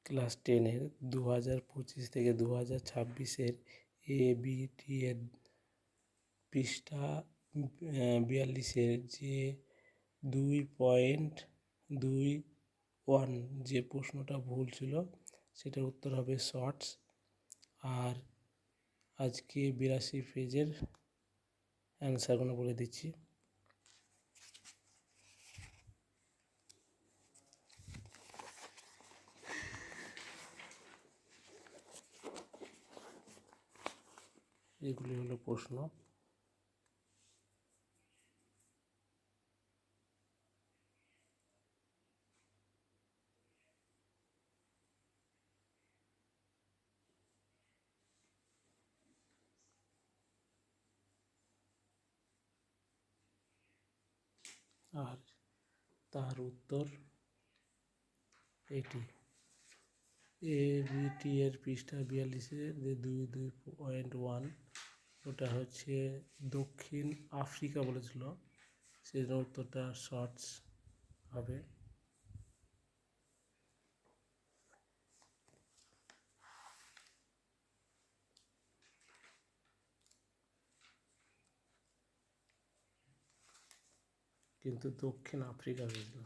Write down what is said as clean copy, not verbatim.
Class 10-এর 2025 থেকে 2026-এর ABT-এর পৃষ্ঠা 42-এর যে 2.21 যে প্রশ্নটা ভুল ছিল সেটার উত্তর হবে শর্টস। আর আজকে 82 পেজের অ্যান্সারগুলো বলে দিচ্ছি। এগুলি হলো প্রশ্ন। আর তার উত্তর এটি। ABT এর পৃষ্ঠা 42-এর যে 2.1 ওটা হচ্ছে দক্ষিণ আফ্রিকা বলেছিল, সেই জন্য উত্তরটা শর্টস হবে। কিন্তু দক্ষিণ আফ্রিকা হয়েছিল।